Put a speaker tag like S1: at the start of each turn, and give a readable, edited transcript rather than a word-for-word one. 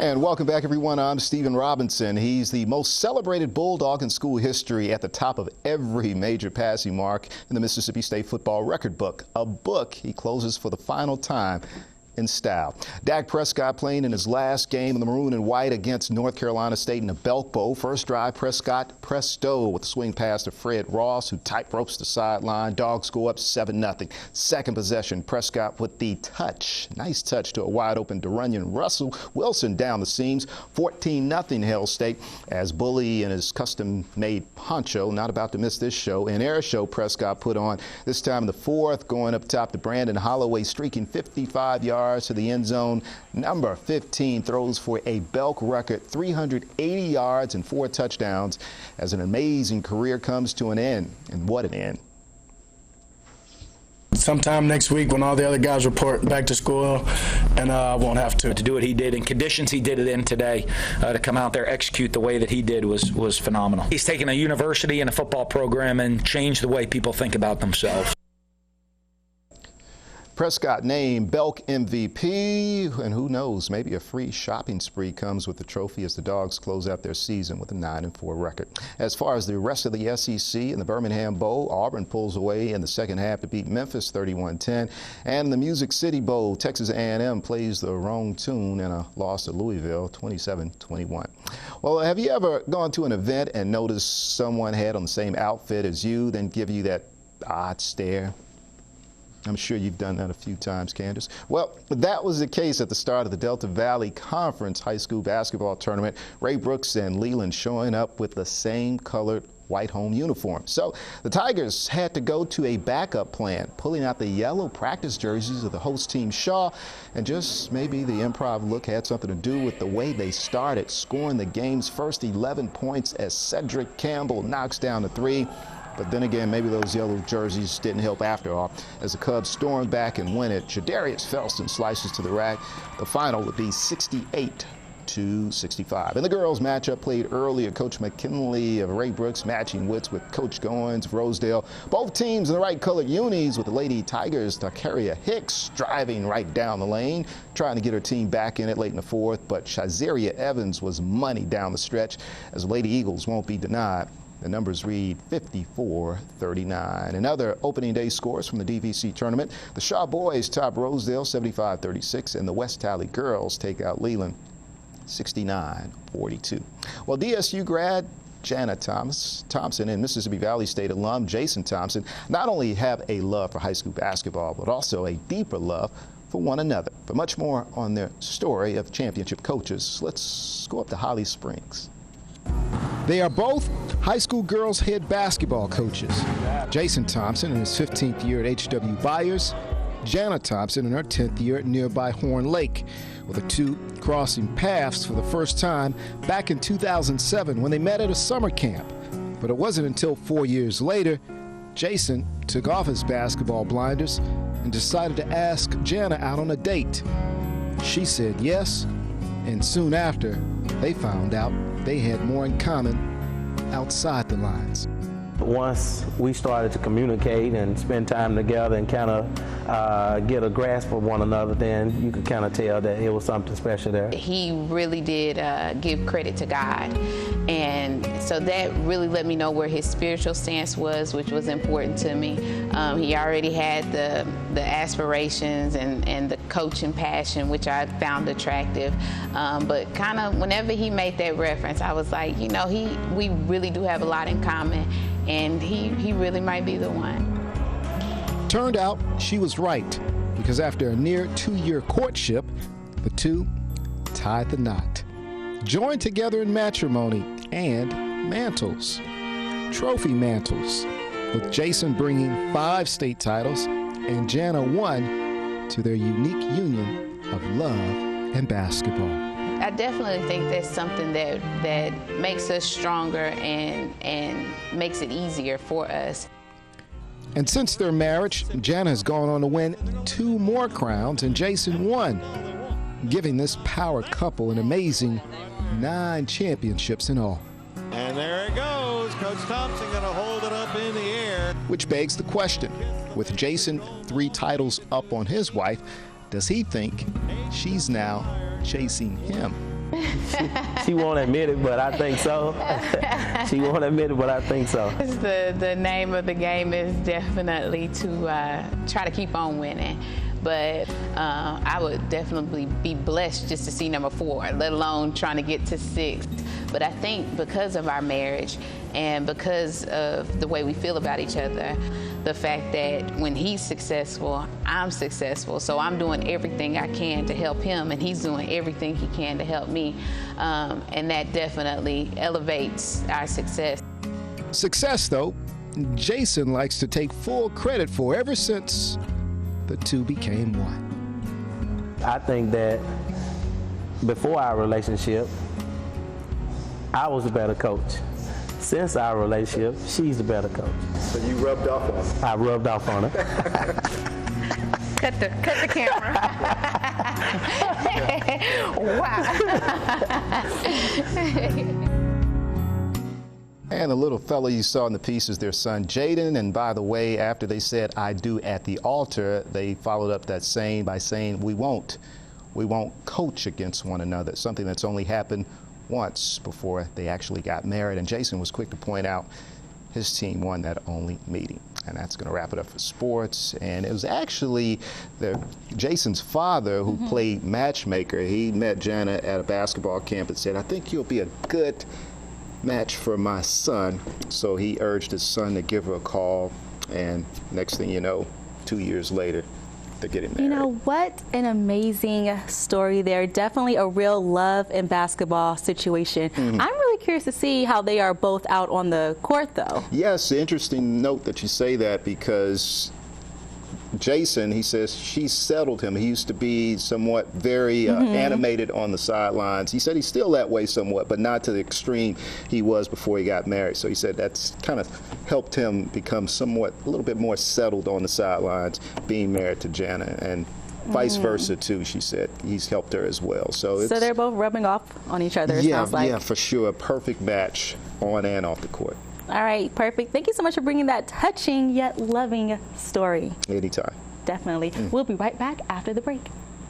S1: And welcome back, everyone. I'm Stephen Robinson. He's the most celebrated Bulldog in school history, at the top of every major passing mark in the Mississippi State football record book, a book he closes for the final time in style. Dak Prescott playing in his last game in the maroon and white against North Carolina State in the Belk Bowl. First drive, Prescott presto with a swing pass to Fred Ross, who tight ropes the sideline. Dogs go up 7-0. Second possession, Prescott with the touch. Nice touch to a wide open Durunion Russell Wilson down the seams. 14-0 Hail State, as Bully in his custom-made poncho, not about to miss this show, an air show Prescott put on this time in the fourth, going up top to Brandon Holloway, streaking 55 yards to the end zone. Number 15 throws for a Belk record 380 yards and 4 touchdowns as an amazing career comes to an end. And what an end.
S2: Sometime next week when all the other guys report back to school, and I won't have to
S3: do what he did in conditions he did it in today, to come out there, execute the way that he did was phenomenal. He's taken a university and a football program and changed the way people think about themselves.
S1: Prescott named Belk MVP, and who knows, maybe a free shopping spree comes with the trophy as the Dogs close out their season with a 9-4 record. As far as the rest of the SEC in the Birmingham Bowl, Auburn pulls away in the second half to beat Memphis 31-10, and in the Music City Bowl, Texas A&M plays the wrong tune in a loss to Louisville 27-21. Well, have you ever gone to an event and noticed someone had on the same outfit as you, then give you that odd stare? I'm sure you've done that a few times, Candace. Well, that was the case at the start of the Delta Valley Conference high school basketball tournament. Ray Brooks and Leland showing up with the same colored white home uniform. So the Tigers had to go to a backup plan, pulling out the yellow practice jerseys of the host team Shaw, and just maybe the improv look had something to do with the way they started, scoring the game's first 11 points as Cedric Campbell knocks down the three. But then again, maybe those yellow jerseys didn't help after all, as the Cubs stormed back and win it. Shadarius Felston slices to the rack. The final would be 68-65. And the girls' matchup played earlier. Coach McKinley of Ray Brooks matching wits with Coach Goins of Rosedale. Both teams in the right colored unis, with the Lady Tigers, Takaria Hicks driving right down the lane, trying to get her team back in it late in the fourth. But Shaziria Evans was money down the stretch, as the Lady Eagles won't be denied. The numbers read 54-39. And other opening day scores from the DVC tournament: the Shaw boys top Rosedale 75-36, and the West Tally girls take out Leland 69-42. Well, DSU grad Jana Thompson and Mississippi Valley State alum Jason Thompson not only have a love for high school basketball, but also a deeper love for one another. For much more on their story of championship coaches, let's go up to Holly Springs.
S4: They are both high school girls head basketball coaches. Jason Thompson in his 15th year at H.W. Byers, Jana Thompson in her 10th year at nearby Horn Lake, with the two crossing paths for the first time back in 2007 when they met at a summer camp. But it wasn't until 4 years later Jason took off his basketball blinders and decided to ask Jana out on a date. She said yes, and soon after they found out they had more in common outside the lines.
S5: Once we started to communicate and spend time together and kind of get a grasp of one another, then you could kind of tell that it was something special there.
S6: He really did give credit to God, and so that really let me know where his spiritual stance was, which was important to me. He already had the aspirations and the coaching passion, which I found attractive, but kind of whenever he made that reference, I was like, you know, we really do have a lot in common, and he really might be the one.
S4: Turned out she was right, because after a near 2-year courtship, the two tied the knot. Joined together in matrimony and mantles, trophy mantles, with Jason bringing 5 state titles and Jana 1 to their unique union of love and basketball.
S6: I definitely think that's something that makes us stronger and makes it easier for us.
S4: And since their marriage, Jana has gone on to win 2 more crowns and Jason 1, giving this power couple an amazing 9 championships in all.
S7: And there it goes. Coach Thompson going to hold it up in the air.
S4: Which begs the question, with Jason 3 titles up on his wife, does he think she's now chasing him?
S5: She won't admit it, but I think so. She won't admit it, but I think so.
S6: The name of the game is definitely to try to keep on winning. But I would definitely be blessed just to see number 4, let alone trying to get to 6. But I think because of our marriage and because of the way we feel about each other, the fact that when he's successful, I'm successful. So I'm doing everything I can to help him, and he's doing everything he can to help me. And that definitely elevates our success.
S4: Success, though, Jason likes to take full credit for ever since the two became one.
S5: I think that before our relationship, I was a better coach. Since our relationship, she's a better coach.
S1: So you rubbed off on her?
S5: I rubbed off on her.
S6: Cut the camera. Wow.
S1: And the little fella you saw in the piece is their son, Jaden. And by the way, after they said, "I do" at the altar, they followed up that saying by saying, we won't coach against one another, something that's only happened once before they actually got married. And Jason was quick to point out his team won that only meeting. And that's going to wrap it up for sports. And it was actually Jason's father who played matchmaker. He met Jana at a basketball camp and said, "I think you'll be a good match for my son." So he urged his son to give her a call, and next thing you know, 2 years later, they're getting married.
S8: You know, what an amazing story there. Definitely a real love and basketball situation. I'm really curious to see how they are both out on the court, though.
S1: Yes, interesting note that you say that, because Jason, he says she settled him. He used to be somewhat very animated on the sidelines. He said he's still that way somewhat, but not to the extreme he was before he got married. So he said that's kind of helped him become somewhat a little bit more settled on the sidelines, being married to Jana, and vice versa too. She said he's helped her as well. So
S8: they're both rubbing off on each other, it sounds like.
S1: Yeah, for sure. A perfect match on and off the court.
S8: All right, perfect. Thank you so much for bringing that touching yet loving story.
S1: Anytime.
S8: Definitely. We'll be right back after the break.